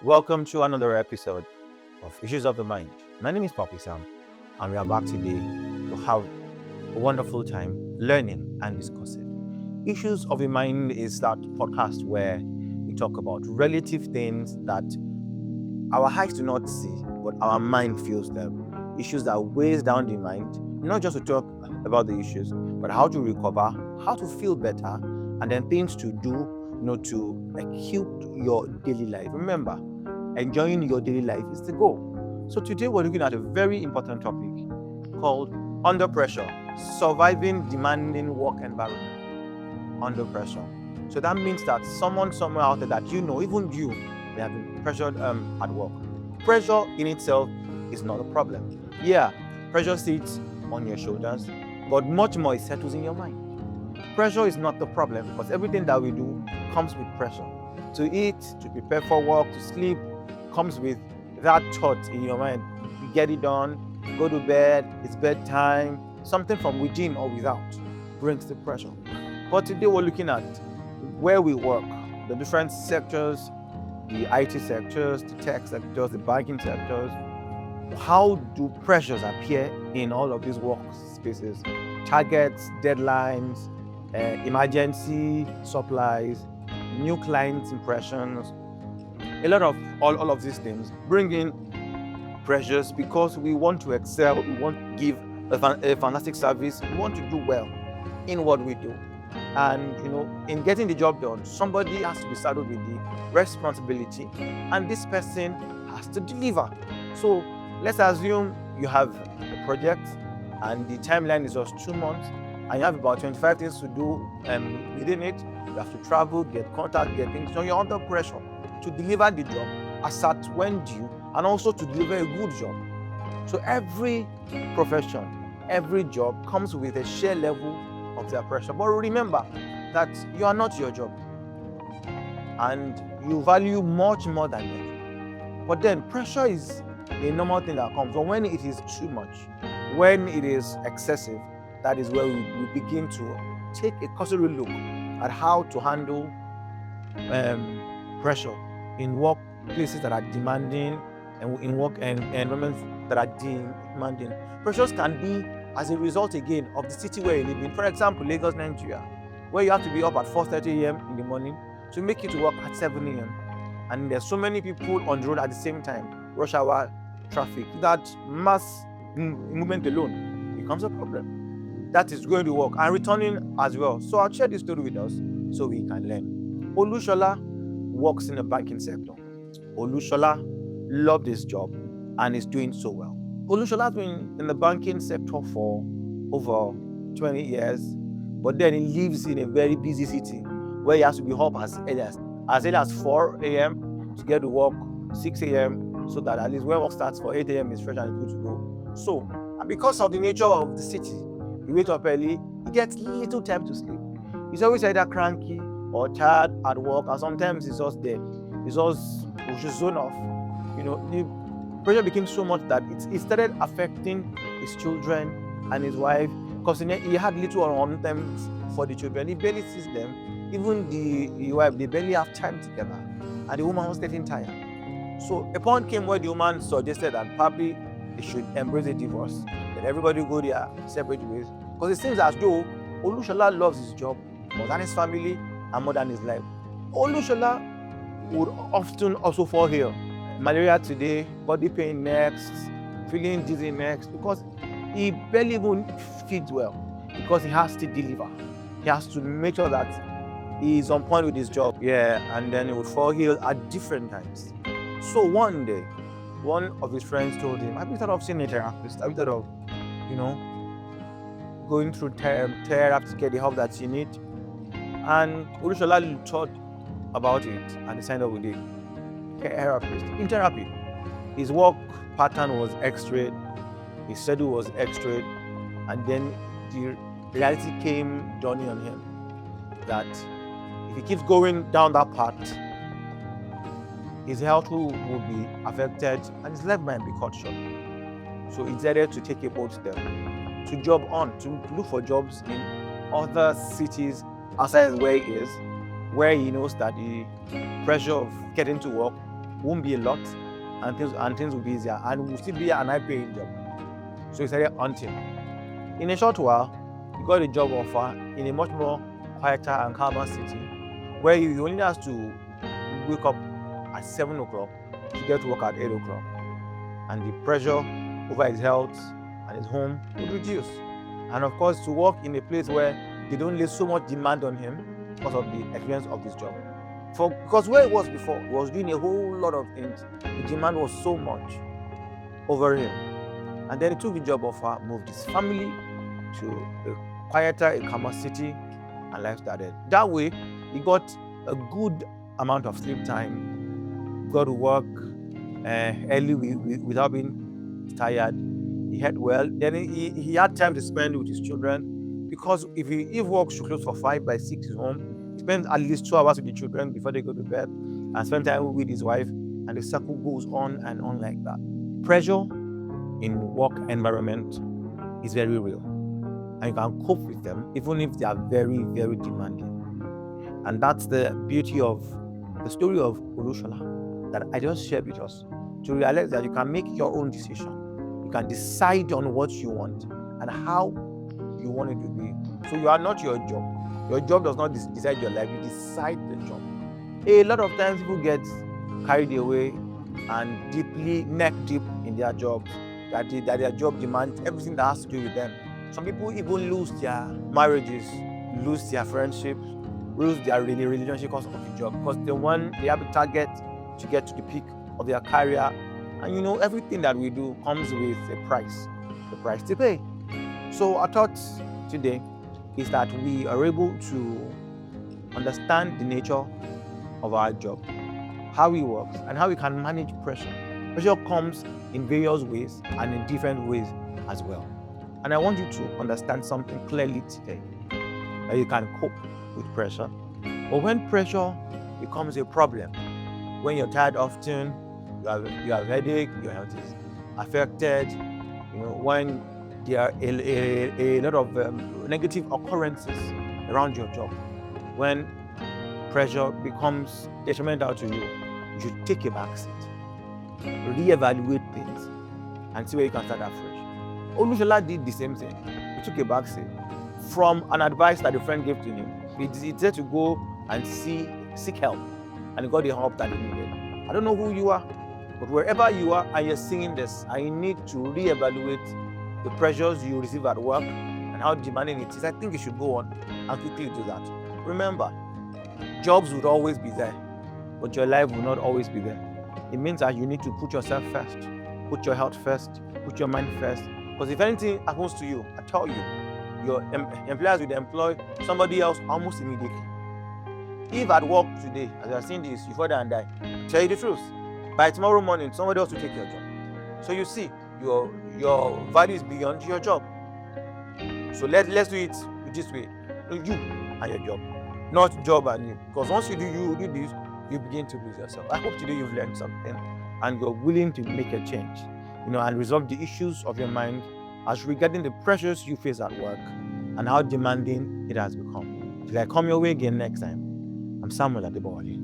Welcome to another episode of Issues of the Mind. My name is Poppy Sam, and we are back today to have a wonderful time learning and discussing. Issues of the Mind is that podcast where we talk about relative things that our eyes do not see, but our mind feels them. Issues that weighs down the mind, not just to talk about the issues, but how to recover, how to feel better, and then things to do, to equip your daily life. Remember, enjoying your daily life is the goal. So today we're looking at a very important topic called under pressure, surviving demanding work environment. Under pressure. So that means that someone somewhere out there that even you, they have been pressured at work. Pressure in itself is not a problem. Yeah, pressure sits on your shoulders, but much more it settles in your mind. Pressure is not the problem because everything that we do comes with pressure. To eat, to prepare for work, to sleep, comes with that thought in your mind. You get it done, go to bed, it's bedtime, something from within or without brings the pressure. But today we're looking at where we work, the different sectors, the IT sectors, the tech sectors, the banking sectors. How do pressures appear in all of these work spaces? Targets, deadlines, emergency supplies, new clients' impressions. A lot of all of these things bring in pressures because we want to excel, we want to give a fantastic service, we want to do well in what we do. And in getting the job done, somebody has to be saddled with the responsibility, and this person has to deliver. So let's assume you have a project and the timeline is just 2 months, and you have about 25 things to do within it. You have to travel, get contact, get things. So you're under pressure to deliver the job as at when due, and also to deliver a good job. So every profession, every job comes with a sheer level of their pressure. But remember that you are not your job, and you value much more than your job. But then pressure is a normal thing that comes. But when it is too much, when it is excessive, that is where we begin to take a cursory look at how to handle pressure in workplaces that are demanding and in work environments that are demanding. Pressures can be as a result again of the city where you live in. For example, Lagos, Nigeria, where you have to be up at 4:30 a.m. in the morning to make it to work at 7 a.m. And there's so many people on the road at the same time, rush hour traffic, that mass movement alone becomes a problem. That is going to work and returning as well. So I'll share this story with us so we can learn. Olusola works in the banking sector. Olusola loved his job and is doing so well. Olusola has been in the banking sector for over 20 years, but then he lives in a very busy city where he has to be up as early as 4 a.m. to get to work 6 a.m. so that at least when work starts for 8 a.m. is fresh and good to go. So, and because of the nature of the city, he wakes up early, he gets little time to sleep. He's always either cranky or tired at work, and sometimes he's just there. He's just zone off. The pressure became so much that it started affecting his children and his wife, because he had little on time for the children. He barely sees them. Even the wife, they barely have time together, and the woman was getting tired. So a point came where the woman suggested that probably they should embrace a divorce, that everybody go their separate ways, because it seems as though Olusola loves his job more than his family and more than his life. Olusola would often also fall ill. Malaria today, body pain next, feeling dizzy next, because he barely even feeds well, because he has to deliver. He has to make sure that he is on point with his job. Yeah, and then he would fall ill at different times. So one day, one of his friends told him, have you thought of seeing a therapist? Have you thought of, going through therapy to get the help that you need? And Olusola thought about it and he signed up with a therapist. In therapy, his work pattern was x-rayed, his schedule was x-rayed, and then the reality came dawning on him that if he keeps going down that path, his health will be affected and his life might be cut short. So he decided to take a bold step, to job on, to look for jobs in other cities outside where he is, where he knows that the pressure of getting to work won't be a lot, and things will be easier, and will still be an high-paying job. So he started hunting. In a short while, he got a job offer in a much more quieter and calmer city, where he only has to wake up at 7 o'clock to get to work at 8 o'clock. And the pressure over his health and his home would reduce. And of course, to work in a place where they don't lay so much demand on him because of the experience of this job. Because where he was before, he was doing a whole lot of things. The demand was so much over him. And then he took the job offer, moved his family to a quieter, a calmer city, and life started. That way, he got a good amount of sleep time, got to work early without being tired. He ate well. Then he had time to spend with his children, because if work should close for 5, by 6 he's home. He spends at least 2 hours with the children before they go to bed, and spend time with his wife, and the circle goes on and on like that. Pressure in work environment is very real, and you can cope with them even if they are very, very demanding. And that's the beauty of the story of Olusola that I just shared with us, to realize that you can make your own decision. You can decide on what you want and how you want it to be. So you are not your job. Your job does not decide your life. You decide the job. A lot of times people get carried away and deeply neck deep in their jobs, that their job demands everything that has to do with them. Some people even lose their marriages, lose their friendships, lose their relationship because of the job, because they have a target to get to the peak of their career. And everything that we do comes with a price to pay. So our thought today is that we are able to understand the nature of our job, how it works, and how we can manage pressure. Pressure comes in various ways and in different ways as well. And I want you to understand something clearly today, that you can cope with pressure. But when pressure becomes a problem, when you're tired often, you have headache, your health is affected, when there are a lot of negative occurrences around your job, when pressure becomes detrimental to you, you should take a back seat, reevaluate things, and see where you can start afresh. Olusola did the same thing. He took a back seat from an advice that a friend gave to him. He decided to go and seek help, and he got the help that he needed. I don't know who you are, but wherever you are and you're seeing this, I need to reevaluate the pressures you receive at work and how demanding it is. I think you should go on and quickly do that. Remember, jobs would always be there, but your life will not always be there. It means that you need to put yourself first, put your health first, put your mind first. Because if anything happens to you, I tell you, your employers will employ somebody else almost immediately. If at work today, as you are seeing this, you fall down and die, tell you the truth, by tomorrow morning, somebody else will take your job. So you see, your value is beyond your job. So let's do it this way. You and your job, not job and you. Because once you do this, you begin to lose yourself. I hope today you've learned something and you're willing to make a change, and resolve the issues of your mind as regarding the pressures you face at work and how demanding it has become. Till I come your way again next time, I'm Samuel Aladejubelo.